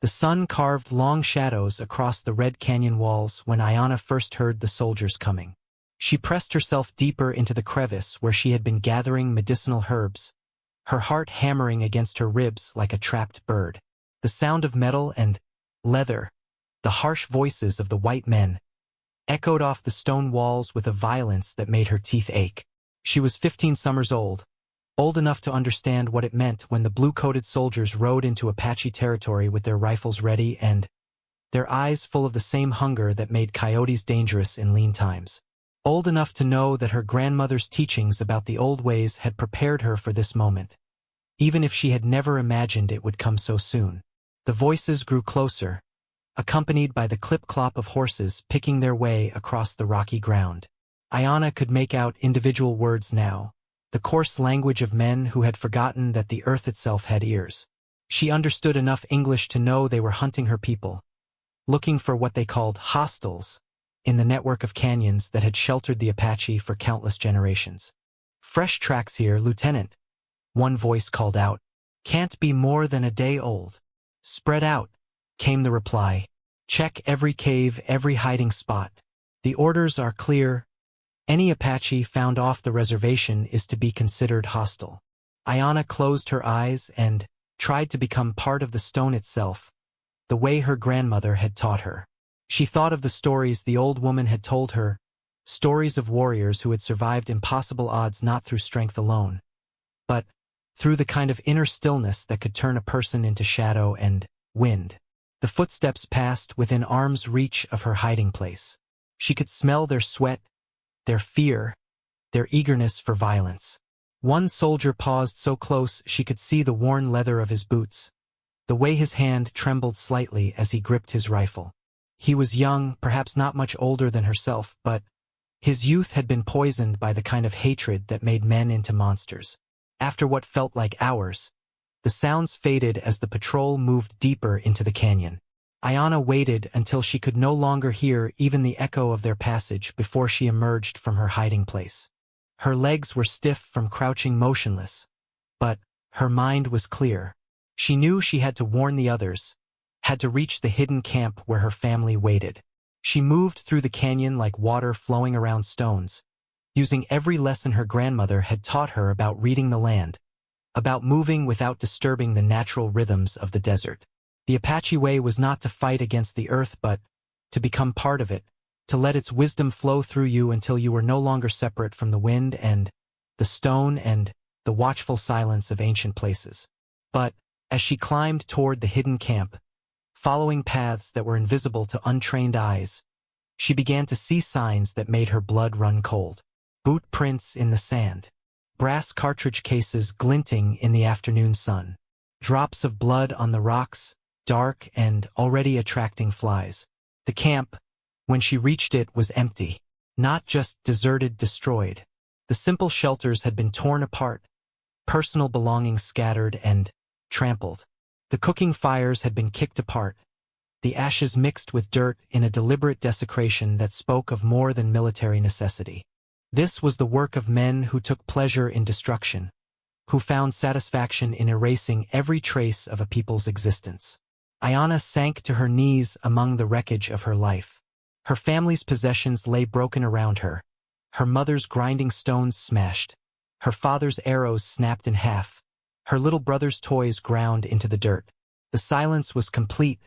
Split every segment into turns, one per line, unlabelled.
The sun carved long shadows across the red canyon walls when Ayanna first heard the soldiers coming. She pressed herself deeper into the crevice where she had been gathering medicinal herbs, her heart hammering against her ribs like a trapped bird. The sound of metal and leather, the harsh voices of the white men, echoed off the stone walls with a violence that made her teeth ache. She was 15 summers old enough to understand what it meant when the blue-coated soldiers rode into Apache territory with their rifles ready and their eyes full of the same hunger that made coyotes dangerous in lean times. Old enough to know that her grandmother's teachings about the old ways had prepared her for this moment, even if she had never imagined it would come so soon. The voices grew closer, accompanied by the clip-clop of horses picking their way across the rocky ground. Ayanna could make out individual words now, the coarse language of men who had forgotten that the earth itself had ears. She understood enough English to know they were hunting her people, looking for what they called hostiles in the network of canyons that had sheltered the Apache for countless generations. "Fresh tracks here, Lieutenant," one voice called out. "Can't be more than a day old." "Spread out," came the reply. "Check every cave, every hiding spot. The orders are clear. Any Apache found off the reservation is to be considered hostile." Ayanna closed her eyes and tried to become part of the stone itself, the way her grandmother had taught her. She thought of the stories the old woman had told her, stories of warriors who had survived impossible odds not through strength alone, but through the kind of inner stillness that could turn a person into shadow and wind. The footsteps passed within arm's reach of her hiding place. She could smell their sweat, their fear, their eagerness for violence. One soldier paused so close she could see the worn leather of his boots, the way his hand trembled slightly as he gripped his rifle. He was young, perhaps not much older than herself, but his youth had been poisoned by the kind of hatred that made men into monsters. After what felt like hours, the sounds faded as the patrol moved deeper into the canyon. Ayanna waited until she could no longer hear even the echo of their passage before she emerged from her hiding place. Her legs were stiff from crouching motionless, but her mind was clear. She knew she had to warn the others, had to reach the hidden camp where her family waited. She moved through the canyon like water flowing around stones, using every lesson her grandmother had taught her about reading the land, about moving without disturbing the natural rhythms of the desert. The Apache way was not to fight against the earth but to become part of it, to let its wisdom flow through you until you were no longer separate from the wind and the stone and the watchful silence of ancient places. But as she climbed toward the hidden camp, following paths that were invisible to untrained eyes, she began to see signs that made her blood run cold. Boot prints in the sand, brass cartridge cases glinting in the afternoon sun, drops of blood on the rocks, dark and already attracting flies. The camp, when she reached it, was empty, not just deserted, destroyed. The simple shelters had been torn apart, personal belongings scattered and trampled. The cooking fires had been kicked apart, the ashes mixed with dirt in a deliberate desecration that spoke of more than military necessity. This was the work of men who took pleasure in destruction, who found satisfaction in erasing every trace of a people's existence. Ayanna sank to her knees among the wreckage of her life. Her family's possessions lay broken around her, her mother's grinding stones smashed, her father's arrows snapped in half, her little brother's toys ground into the dirt. The silence was complete,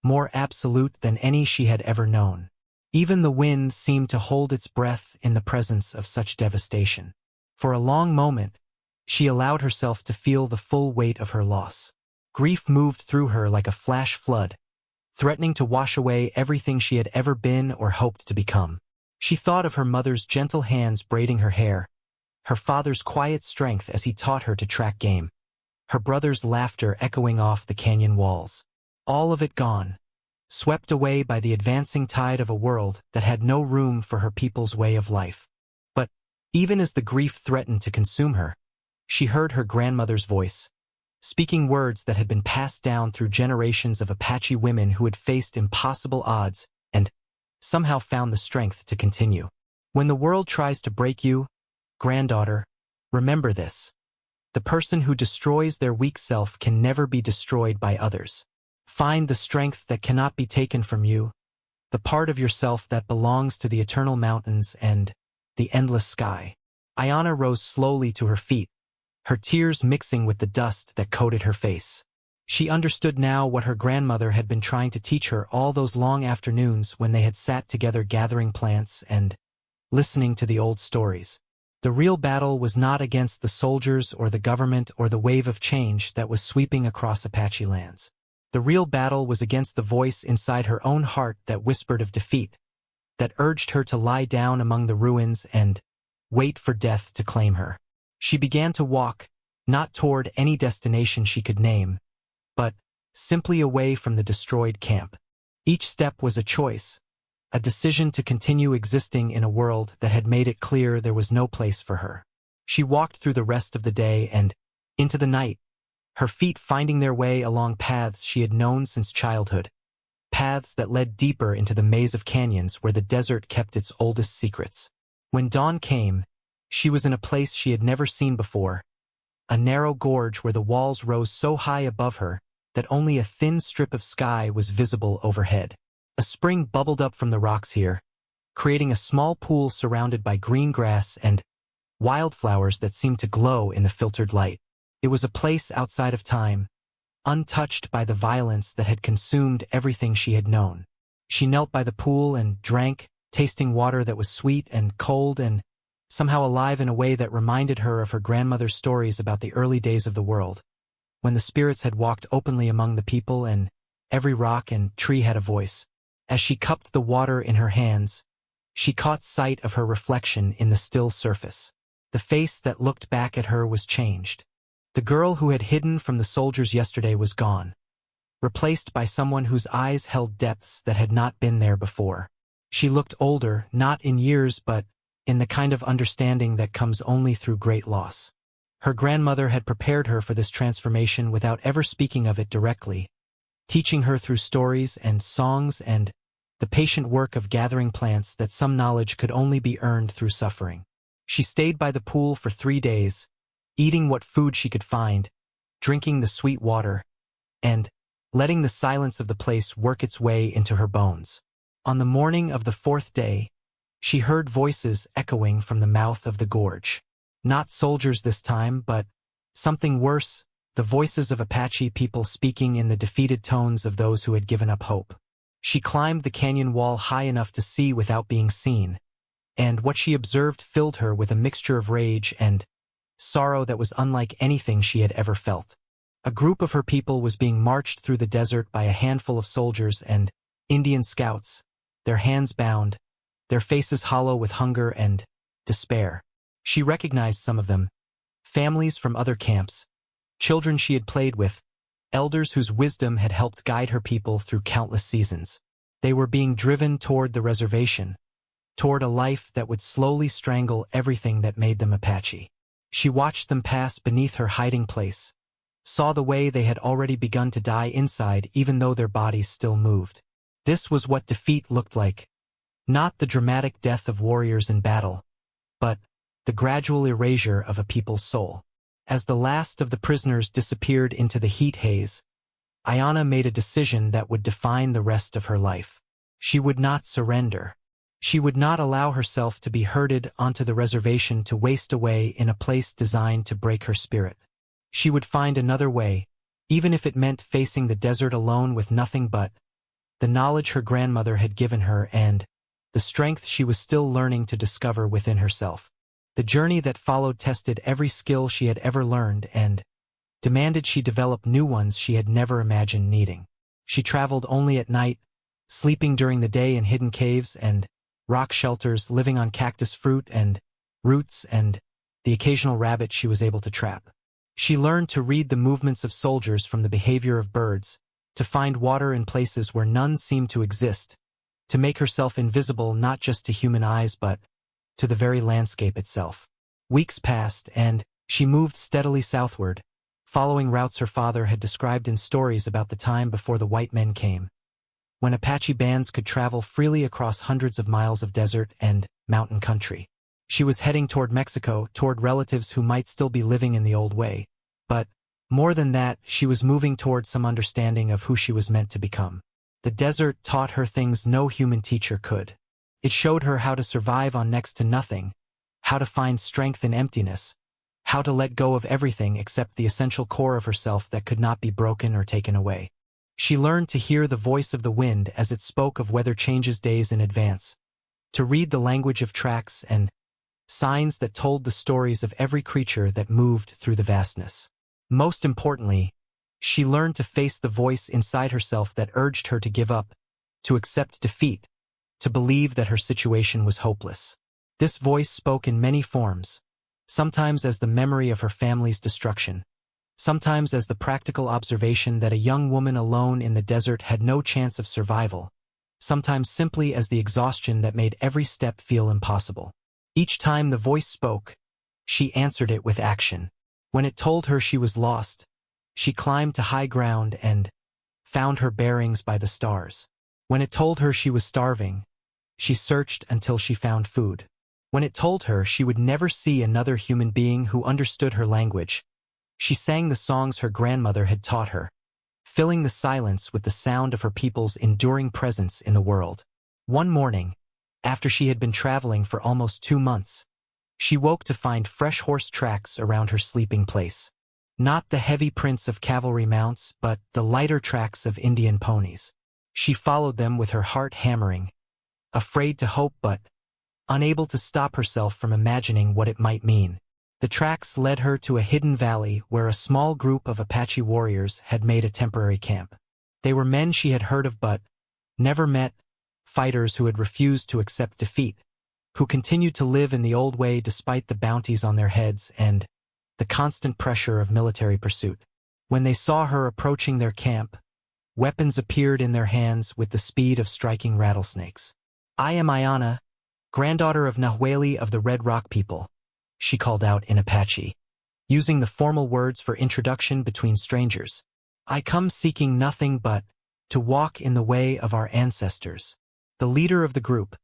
more absolute than any she had ever known. Even the wind seemed to hold its breath in the presence of such devastation. For a long moment, she allowed herself to feel the full weight of her loss. Grief moved through her like a flash flood, threatening to wash away everything she had ever been or hoped to become. She thought of her mother's gentle hands braiding her hair, her father's quiet strength as he taught her to track game, her brother's laughter echoing off the canyon walls. All of it gone, swept away by the advancing tide of a world that had no room for her people's way of life. But even as the grief threatened to consume her, she heard her grandmother's voice, speaking words that had been passed down through generations of Apache women who had faced impossible odds and somehow found the strength to continue. When the world tries to break you, granddaughter, remember this. The person who destroys their weak self can never be destroyed by others. Find the strength that cannot be taken from you, the part of yourself that belongs to the eternal mountains and the endless sky. Ayana rose slowly to her feet, her tears mixing with the dust that coated her face. She understood now what her grandmother had been trying to teach her all those long afternoons when they had sat together gathering plants and listening to the old stories. The real battle was not against the soldiers or the government or the wave of change that was sweeping across Apache lands. The real battle was against the voice inside her own heart that whispered of defeat, that urged her to lie down among the ruins and wait for death to claim her. She began to walk, not toward any destination she could name, but simply away from the destroyed camp. Each step was a choice, a decision to continue existing in a world that had made it clear there was no place for her. She walked through the rest of the day and into the night, her feet finding their way along paths she had known since childhood, paths that led deeper into the maze of canyons where the desert kept its oldest secrets. When dawn came, she was in a place she had never seen before, a narrow gorge where the walls rose so high above her that only a thin strip of sky was visible overhead. A spring bubbled up from the rocks here, creating a small pool surrounded by green grass and wildflowers that seemed to glow in the filtered light. It was a place outside of time, untouched by the violence that had consumed everything she had known. She knelt by the pool and drank, tasting water that was sweet and cold and somehow alive in a way that reminded her of her grandmother's stories about the early days of the world, when the spirits had walked openly among the people and every rock and tree had a voice. As she cupped the water in her hands, she caught sight of her reflection in the still surface. The face that looked back at her was changed. The girl who had hidden from the soldiers yesterday was gone, replaced by someone whose eyes held depths that had not been there before. She looked older, not in years but in the kind of understanding that comes only through great loss. Her grandmother had prepared her for this transformation without ever speaking of it directly, teaching her through stories and songs and the patient work of gathering plants that some knowledge could only be earned through suffering. She stayed by the pool for 3 days, eating what food she could find, drinking the sweet water, and letting the silence of the place work its way into her bones. On the morning of the 4th day, she heard voices echoing from the mouth of the gorge. Not soldiers this time, but something worse, the voices of Apache people speaking in the defeated tones of those who had given up hope. She climbed the canyon wall high enough to see without being seen, and what she observed filled her with a mixture of rage and sorrow that was unlike anything she had ever felt. A group of her people was being marched through the desert by a handful of soldiers and Indian scouts, their hands bound, their faces hollow with hunger and despair. She recognized some of them, families from other camps, children she had played with, elders whose wisdom had helped guide her people through countless seasons. They were being driven toward the reservation, toward a life that would slowly strangle everything that made them Apache. She watched them pass beneath her hiding place, saw the way they had already begun to die inside even though their bodies still moved. This was what defeat looked like, not the dramatic death of warriors in battle, but the gradual erasure of a people's soul. As the last of the prisoners disappeared into the heat haze, Ayana made a decision that would define the rest of her life. She would not surrender. She would not allow herself to be herded onto the reservation to waste away in a place designed to break her spirit. She would find another way, even if it meant facing the desert alone with nothing but the knowledge her grandmother had given her and the strength she was still learning to discover within herself. The journey that followed tested every skill she had ever learned and demanded she develop new ones she had never imagined needing. She traveled only at night, sleeping during the day in hidden caves and rock shelters, living on cactus fruit and roots and the occasional rabbit she was able to trap. She learned to read the movements of soldiers from the behavior of birds, to find water in places where none seemed to exist, to make herself invisible not just to human eyes but to the very landscape itself. Weeks passed, and she moved steadily southward, following routes her father had described in stories about the time before the white men came, when Apache bands could travel freely across hundreds of miles of desert and mountain country. She was heading toward Mexico, toward relatives who might still be living in the old way, but More than that, she was moving toward some understanding of who she was meant to become. The desert taught her things no human teacher could. It showed her how to survive on next to nothing, how to find strength in emptiness, how to let go of everything except the essential core of herself that could not be broken or taken away. She learned to hear the voice of the wind as it spoke of weather changes days in advance, to read the language of tracks and signs that told the stories of every creature that moved through the vastness. Most importantly, she learned to face the voice inside herself that urged her to give up, to accept defeat, to believe that her situation was hopeless. This voice spoke in many forms, sometimes as the memory of her family's destruction, sometimes as the practical observation that a young woman alone in the desert had no chance of survival, sometimes simply as the exhaustion that made every step feel impossible. Each time the voice spoke, she answered it with action. When it told her she was lost, she climbed to high ground and found her bearings by the stars. When it told her she was starving, she searched until she found food. When it told her she would never see another human being who understood her language, she sang the songs her grandmother had taught her, filling the silence with the sound of her people's enduring presence in the world. One morning, after she had been traveling for almost 2 months, she woke to find fresh horse tracks around her sleeping place. Not the heavy prints of cavalry mounts, but the lighter tracks of Indian ponies. She followed them with her heart hammering, afraid to hope but unable to stop herself from imagining what it might mean. The tracks led her to a hidden valley where a small group of Apache warriors had made a temporary camp. They were men she had heard of but never met, fighters who had refused to accept defeat, who continued to live in the old way despite the bounties on their heads and the constant pressure of military pursuit. When they saw her approaching their camp, weapons appeared in their hands with the speed of striking rattlesnakes. "I am Ayana, granddaughter of Nahueli of the Red Rock people," she called out in Apache, using the formal words for introduction between strangers. "I come seeking nothing but to walk in the way of our ancestors." The leader of the group,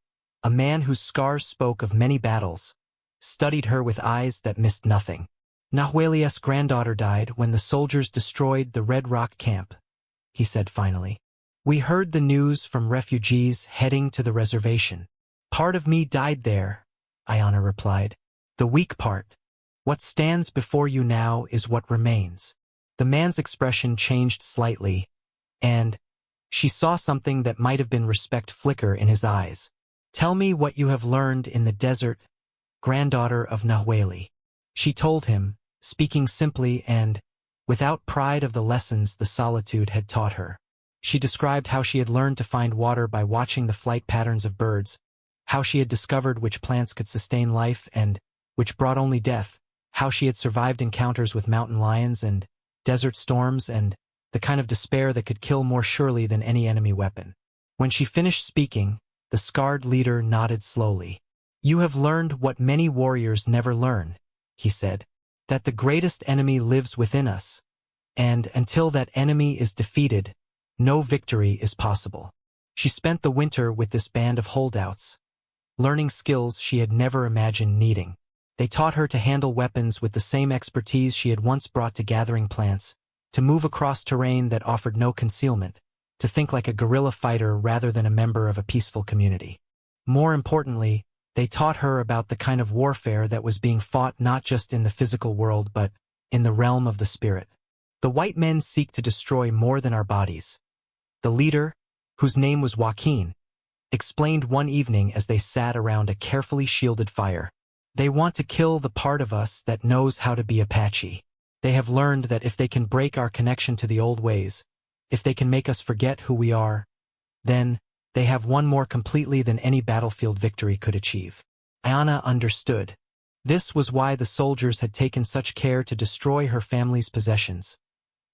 a man whose scars spoke of many battles, studied her with eyes that missed nothing. "Nahueli's granddaughter died when the soldiers destroyed the Red Rock camp," he said finally. "We heard the news from refugees heading to the reservation. Part of me died there," Ayana replied. "The weak part. What stands before you now is what remains." The man's expression changed slightly, and she saw something that might have been respect flicker in his eyes. "Tell me what you have learned in the desert, granddaughter of Nahueli." She told him, speaking simply and without pride of the lessons the solitude had taught her. She described how she had learned to find water by watching the flight patterns of birds, how she had discovered which plants could sustain life and which brought only death, how she had survived encounters with mountain lions and desert storms and the kind of despair that could kill more surely than any enemy weapon. When she finished speaking, the scarred leader nodded slowly. "You have learned what many warriors never learn," he said, "that the greatest enemy lives within us, and until that enemy is defeated, no victory is possible." She spent the winter with this band of holdouts, learning skills she had never imagined needing. They taught her to handle weapons with the same expertise she had once brought to gathering plants, to move across terrain that offered no concealment, to think like a guerrilla fighter rather than a member of a peaceful community. More importantly, they taught her about the kind of warfare that was being fought not just in the physical world but in the realm of the spirit. "The white men seek to destroy more than our bodies," the leader, whose name was Joaquin, explained one evening as they sat around a carefully shielded fire. "They want to kill the part of us that knows how to be Apache. They have learned that if they can break our connection to the old ways, if they can make us forget who we are, then they have won more completely than any battlefield victory could achieve." Ayana understood. This was why the soldiers had taken such care to destroy her family's possessions,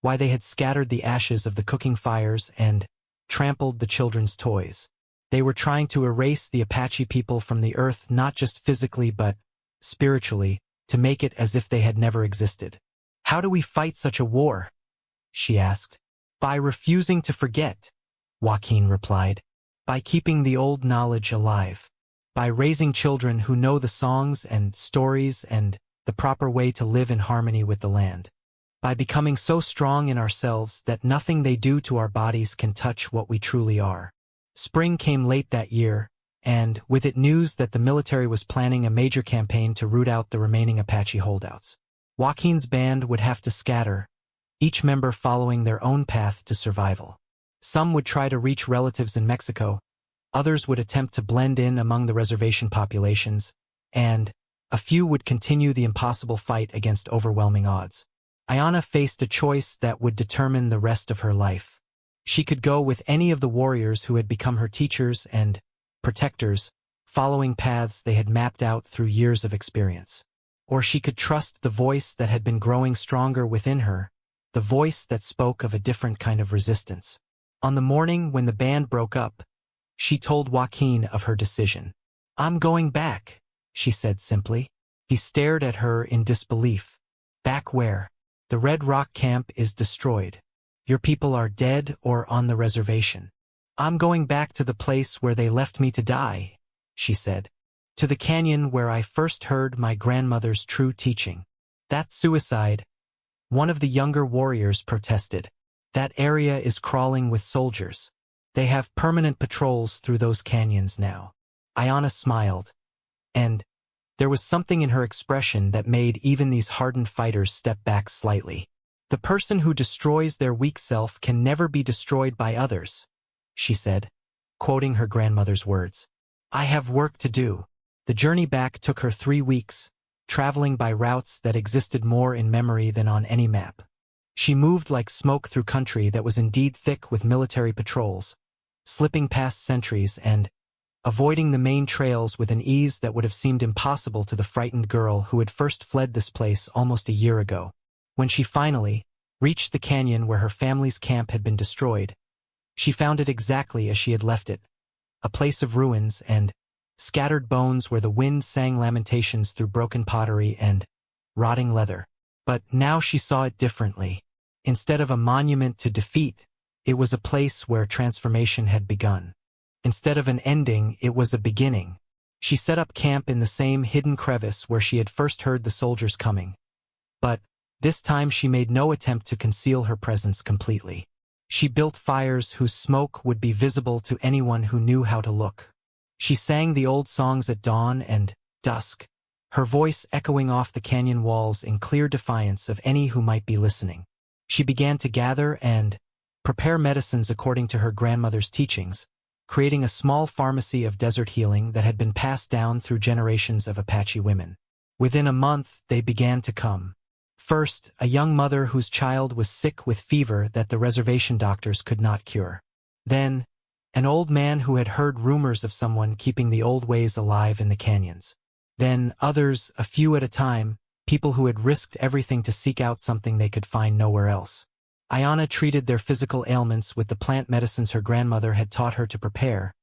why they had scattered the ashes of the cooking fires and trampled the children's toys. They were trying to erase the Apache people from the earth not just physically but spiritually, to make it as if they had never existed. "How do we fight such a war?" she asked. "By refusing to forget," Joaquin replied. "By keeping the old knowledge alive. By raising children who know the songs and stories and the proper way to live in harmony with the land. by becoming so strong in ourselves that nothing they do to our bodies can touch what we truly are. Spring came late that year, and, with it, news that the military was planning a major campaign to root out the remaining Apache holdouts. Joaquin's band would have to scatter, each member following their own path to survival. Some would try to reach relatives in Mexico, others would attempt to blend in among the reservation populations, and a few would continue the impossible fight against overwhelming odds. Ayana faced a choice that would determine the rest of her life. She could go with any of the warriors who had become her teachers and protectors, following paths they had mapped out through years of experience. Or she could trust the voice that had been growing stronger within her, the voice that spoke of a different kind of resistance. On the morning when the band broke up, she told Joaquin of her decision. "I'm going back," she said simply. He stared at her in disbelief. "Back where? The Red Rock camp is destroyed. Your people are dead or on the reservation." "I'm going back to the place where they left me to die," she said. "To the canyon where I first heard my grandmother's true teaching." "That's suicide," one of the younger warriors protested. "That area is crawling with soldiers. They have permanent patrols through those canyons now." Ayana smiled, and there was something in her expression that made even these hardened fighters step back slightly. "The person who destroys their weak self can never be destroyed by others," she said, quoting her grandmother's words. "I have work to do." The journey back took her 3 weeks, traveling by routes that existed more in memory than on any map. She moved like smoke through country that was indeed thick with military patrols, slipping past sentries and avoiding the main trails with an ease that would have seemed impossible to the frightened girl who had first fled this place almost a year ago. When she finally reached the canyon where her family's camp had been destroyed, she found it exactly as she had left it, a place of ruins and scattered bones where the wind sang lamentations through broken pottery and rotting leather. But now she saw it differently. Instead of a monument to defeat, it was a place where transformation had begun. Instead of an ending, it was a beginning. She set up camp in the same hidden crevice where she had first heard the soldiers coming. But this time she made no attempt to conceal her presence completely. She built fires whose smoke would be visible to anyone who knew how to look. She sang the old songs at dawn and dusk, her voice echoing off the canyon walls in clear defiance of any who might be listening. She began to gather and prepare medicines according to her grandmother's teachings, creating a small pharmacy of desert healing that had been passed down through generations of Apache women. Within a month, they began to come. First, a young mother whose child was sick with fever that the reservation doctors could not cure. Then, an old man who had heard rumors of someone keeping the old ways alive in the canyons. Then others, a few at a time, people who had risked everything to seek out something they could find nowhere else. Ayana treated their physical ailments with the plant medicines her grandmother had taught her to prepare,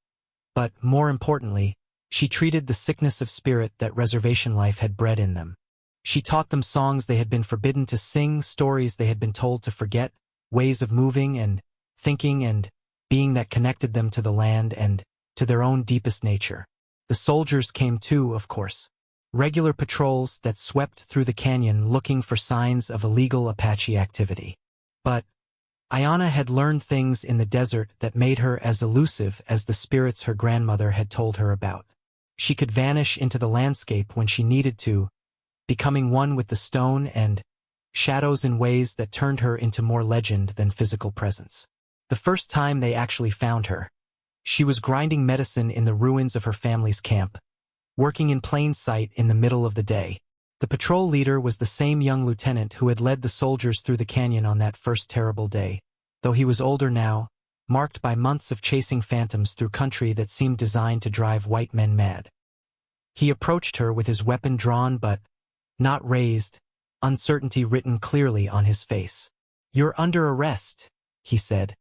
but, more importantly, she treated the sickness of spirit that reservation life had bred in them. She taught them songs they had been forbidden to sing, stories they had been told to forget, ways of moving and thinking and being that connected them to the land and to their own deepest nature. The soldiers came too, of course. Regular patrols that swept through the canyon looking for signs of illegal Apache activity. But Ayana had learned things in the desert that made her as elusive as the spirits her grandmother had told her about. She could vanish into the landscape when she needed to, becoming one with the stone and shadows in ways that turned her into more legend than physical presence. The first time they actually found her, she was grinding medicine in the ruins of her family's camp, working in plain sight in the middle of the day. The patrol leader was the same young lieutenant who had led the soldiers through the canyon on that first terrible day, though he was older now, marked by months of chasing phantoms through country that seemed designed to drive white men mad. He approached her with his weapon drawn but not raised, uncertainty written clearly on his face. "You're under arrest," he said.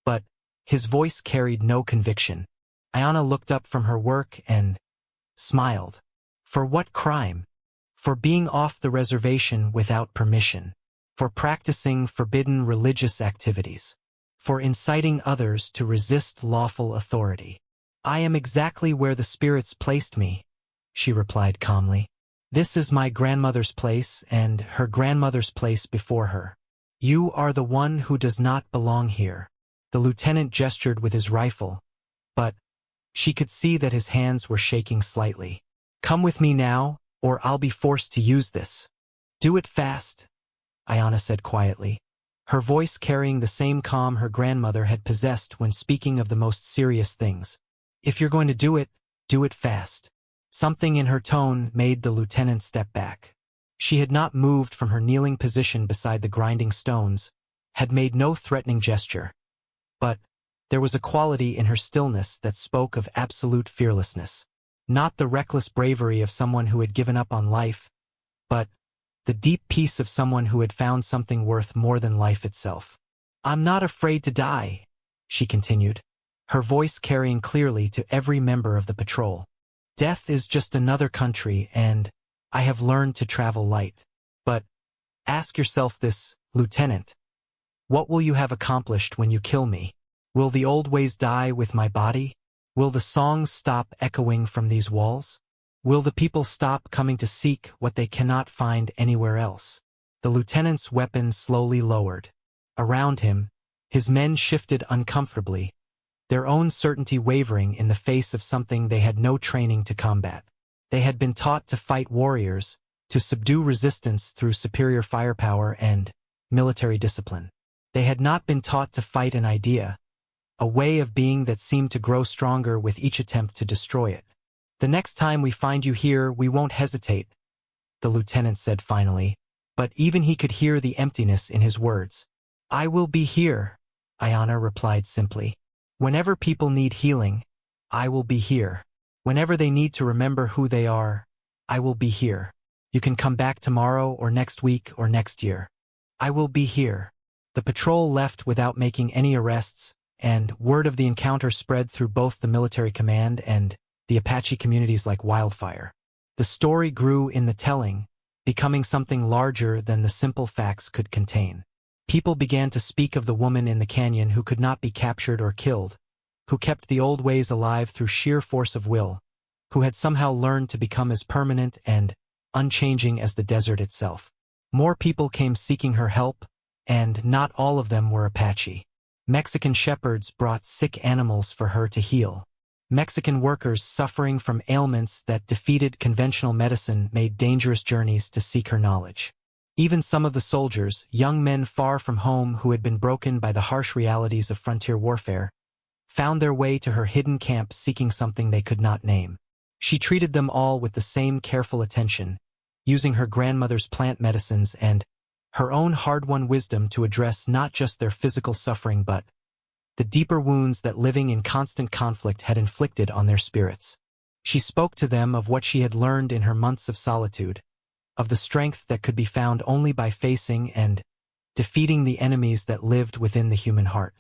But his voice carried no conviction. Ayana looked up from her work and smiled. "For what crime?" "For being off the reservation without permission. For practicing forbidden religious activities. For inciting others to resist lawful authority." "I am exactly where the spirits placed me," she replied calmly. "This is my grandmother's place and her grandmother's place before her. You are the one who does not belong here. The lieutenant gestured with his rifle, but she could see that his hands were shaking slightly. Come with me now, or I'll be forced to use this. Do it fast, Ayanna said quietly, her voice carrying the same calm her grandmother had possessed when speaking of the most serious things. If you're going to do it fast. Something in her tone made the lieutenant step back. She had not moved from her kneeling position beside the grinding stones, had made no threatening gesture. But there was a quality in her stillness that spoke of absolute fearlessness. Not the reckless bravery of someone who had given up on life, but the deep peace of someone who had found something worth more than life itself. I'm not afraid to die, she continued, her voice carrying clearly to every member of the patrol. Death is just another country, and I have learned to travel light. But ask yourself this, Lieutenant. What will you have accomplished when you kill me? Will the old ways die with my body? Will the songs stop echoing from these walls? Will the people stop coming to seek what they cannot find anywhere else? The lieutenant's weapon slowly lowered. Around him, his men shifted uncomfortably, their own certainty wavering in the face of something they had no training to combat. They had been taught to fight warriors, to subdue resistance through superior firepower and military discipline. They had not been taught to fight an idea, a way of being that seemed to grow stronger with each attempt to destroy it. The next time we find you here, we won't hesitate, the lieutenant said finally, but even he could hear the emptiness in his words. I will be here, Ayanna replied simply. Whenever people need healing, I will be here. Whenever they need to remember who they are, I will be here. You can come back tomorrow or next week or next year. I will be here. The patrol left without making any arrests, and word of the encounter spread through both the military command and the Apache communities like wildfire. The story grew in the telling, becoming something larger than the simple facts could contain. People began to speak of the woman in the canyon who could not be captured or killed, who kept the old ways alive through sheer force of will, who had somehow learned to become as permanent and unchanging as the desert itself. More people came seeking her help, and not all of them were Apache. Mexican shepherds brought sick animals for her to heal. Mexican workers suffering from ailments that defeated conventional medicine made dangerous journeys to seek her knowledge. Even some of the soldiers, young men far from home who had been broken by the harsh realities of frontier warfare, found their way to her hidden camp seeking something they could not name. She treated them all with the same careful attention, using her grandmother's plant medicines and her own hard-won wisdom to address not just their physical suffering but the deeper wounds that living in constant conflict had inflicted on their spirits. She spoke to them of what she had learned in her months of solitude, of the strength that could be found only by facing and defeating the enemies that lived within the human heart.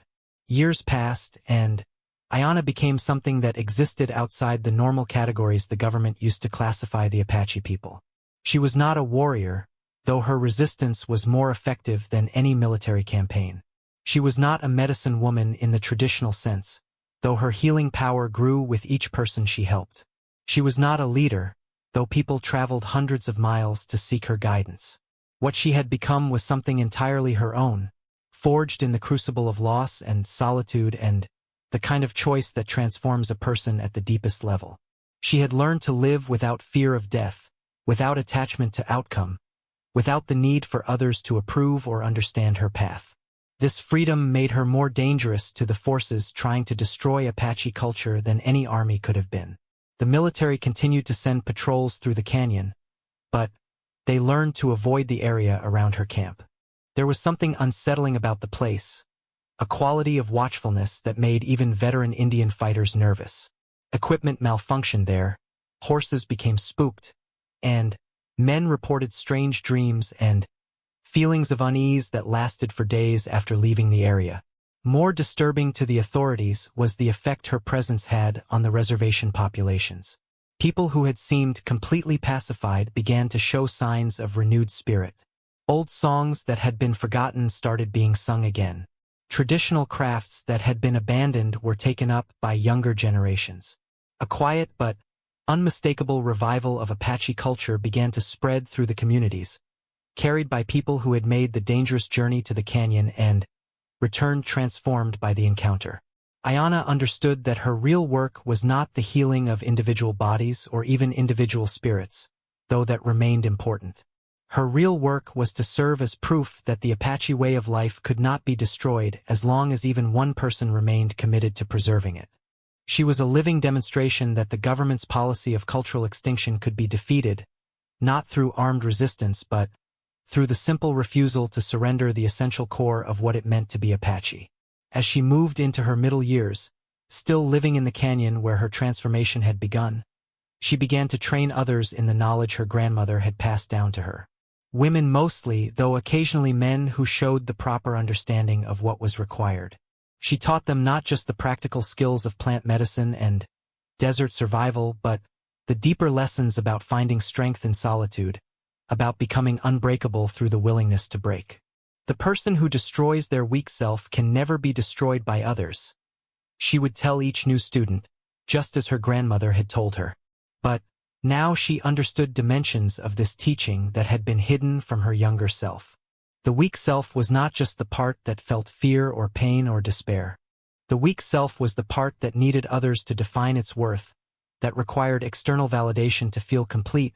Years passed, and Ayanna became something that existed outside the normal categories the government used to classify the Apache people. She was not a warrior, though her resistance was more effective than any military campaign. She was not a medicine woman in the traditional sense, though her healing power grew with each person she helped. She was not a leader, though people traveled hundreds of miles to seek her guidance. What she had become was something entirely her own, forged in the crucible of loss and solitude and the kind of choice that transforms a person at the deepest level. She had learned to live without fear of death, without attachment to outcome, without the need for others to approve or understand her path. This freedom made her more dangerous to the forces trying to destroy Apache culture than any army could have been. The military continued to send patrols through the canyon, but they learned to avoid the area around her camp. There was something unsettling about the place, a quality of watchfulness that made even veteran Indian fighters nervous. Equipment malfunctioned there, horses became spooked, and men reported strange dreams and feelings of unease that lasted for days after leaving the area. More disturbing to the authorities was the effect her presence had on the reservation populations. People who had seemed completely pacified began to show signs of renewed spirit. Old songs that had been forgotten started being sung again. Traditional crafts that had been abandoned were taken up by younger generations. A quiet but unmistakable revival of Apache culture began to spread through the communities, carried by people who had made the dangerous journey to the canyon and returned transformed by the encounter. Ayanna understood that her real work was not the healing of individual bodies or even individual spirits, though that remained important. Her real work was to serve as proof that the Apache way of life could not be destroyed as long as even one person remained committed to preserving it. She was a living demonstration that the government's policy of cultural extinction could be defeated, not through armed resistance but through the simple refusal to surrender the essential core of what it meant to be Apache. As she moved into her middle years, still living in the canyon where her transformation had begun, she began to train others in the knowledge her grandmother had passed down to her. Women mostly, though occasionally men who showed the proper understanding of what was required. She taught them not just the practical skills of plant medicine and desert survival, but the deeper lessons about finding strength in solitude, about becoming unbreakable through the willingness to break. The person who destroys their weak self can never be destroyed by others, she would tell each new student, just as her grandmother had told her. But now she understood dimensions of this teaching that had been hidden from her younger self. The weak self was not just the part that felt fear or pain or despair. The weak self was the part that needed others to define its worth, that required external validation to feel complete,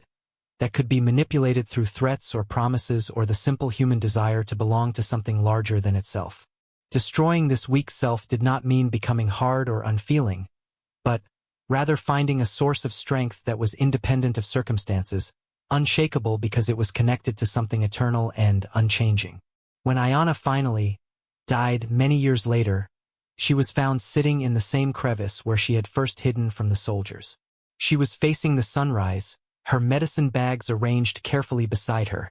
that could be manipulated through threats or promises or the simple human desire to belong to something larger than itself. Destroying this weak self did not mean becoming hard or unfeeling, but rather finding a source of strength that was independent of circumstances, unshakable because it was connected to something eternal and unchanging. When Ayanna finally died many years later, she was found sitting in the same crevice where she had first hidden from the soldiers. She was facing the sunrise, her medicine bags arranged carefully beside her,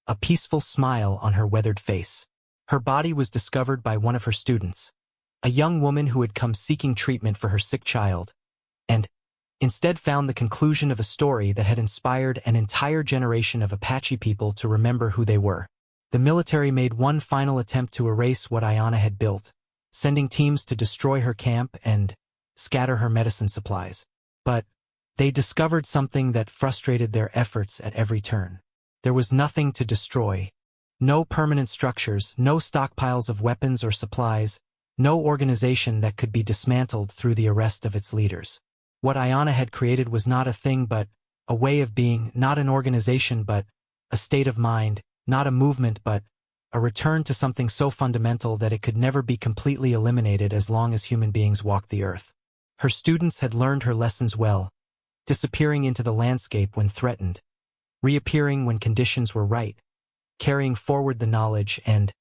a peaceful smile on her weathered face. Her body was discovered by one of her students, a young woman who had come seeking treatment for her sick child, and instead found the conclusion of a story that had inspired an entire generation of Apache people to remember who they were. The military made one final attempt to erase what Ayanna had built, sending teams to destroy her camp and scatter her medicine supplies. But they discovered something that frustrated their efforts at every turn. There was nothing to destroy. No permanent structures, no stockpiles of weapons or supplies, no organization that could be dismantled through the arrest of its leaders. What Ayanna had created was not a thing but a way of being, not an organization but a state of mind, not a movement but a return to something so fundamental that it could never be completely eliminated as long as human beings walked the earth. Her students had learned her lessons well, disappearing into the landscape when threatened, reappearing when conditions were right, carrying forward the knowledge and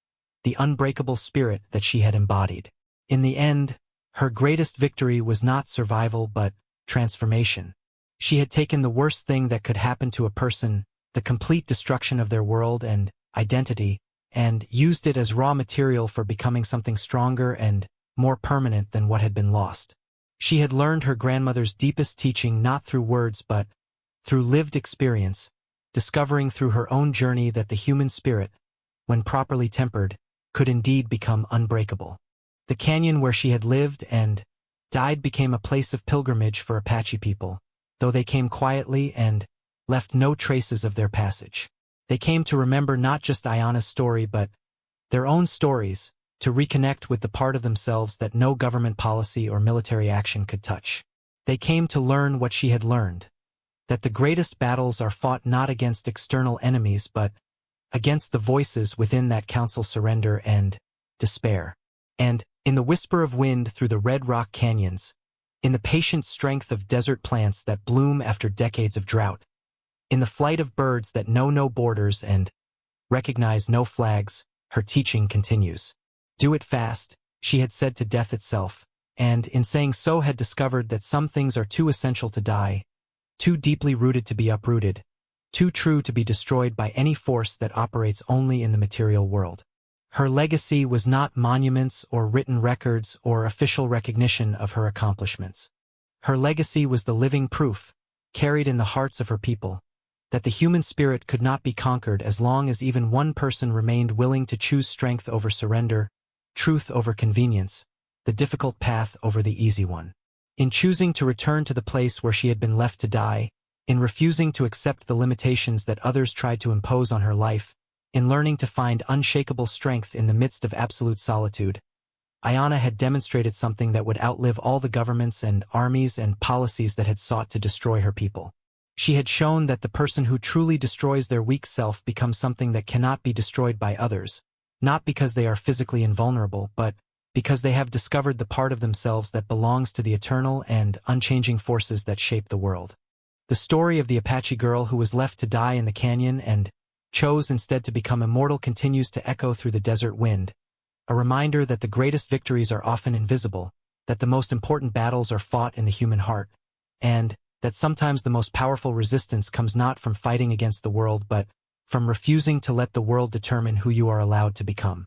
the unbreakable spirit that she had embodied. In the end, her greatest victory was not survival but transformation. She had taken the worst thing that could happen to a person, the complete destruction of their world and identity, and used it as raw material for becoming something stronger and more permanent than what had been lost. She had learned her grandmother's deepest teaching not through words but through lived experience, discovering through her own journey that the human spirit, when properly tempered, could indeed become unbreakable. The canyon where she had lived and died became a place of pilgrimage for Apache people, though they came quietly and left no traces of their passage. They came to remember not just Ayanna's story but their own stories, to reconnect with the part of themselves that no government policy or military action could touch. They came to learn what she had learned, that the greatest battles are fought not against external enemies but against the voices within that counsel surrender and despair. And in the whisper of wind through the red rock canyons, in the patient strength of desert plants that bloom after decades of drought, in the flight of birds that know no borders and recognize no flags, her teaching continues. Do it fast, she had said to death itself, and in saying so had discovered that some things are too essential to die, too deeply rooted to be uprooted, too true to be destroyed by any force that operates only in the material world. Her legacy was not monuments or written records or official recognition of her accomplishments. Her legacy was the living proof, carried in the hearts of her people, that the human spirit could not be conquered as long as even one person remained willing to choose strength over surrender, truth over convenience, the difficult path over the easy one. In choosing to return to the place where she had been left to die, in refusing to accept the limitations that others tried to impose on her life, In learning to find unshakable strength in the midst of absolute solitude, Ayanna had demonstrated something that would outlive all the governments and armies and policies that had sought to destroy her people. She had shown that the person who truly destroys their weak self becomes something that cannot be destroyed by others, not because they are physically invulnerable, but because they have discovered the part of themselves that belongs to the eternal and unchanging forces that shape the world. The story of the Apache girl who was left to die in the canyon and chose instead to become immortal continues to echo through the desert wind, a reminder that the greatest victories are often invisible, that the most important battles are fought in the human heart, and that sometimes the most powerful resistance comes not from fighting against the world but from refusing to let the world determine who you are allowed to become.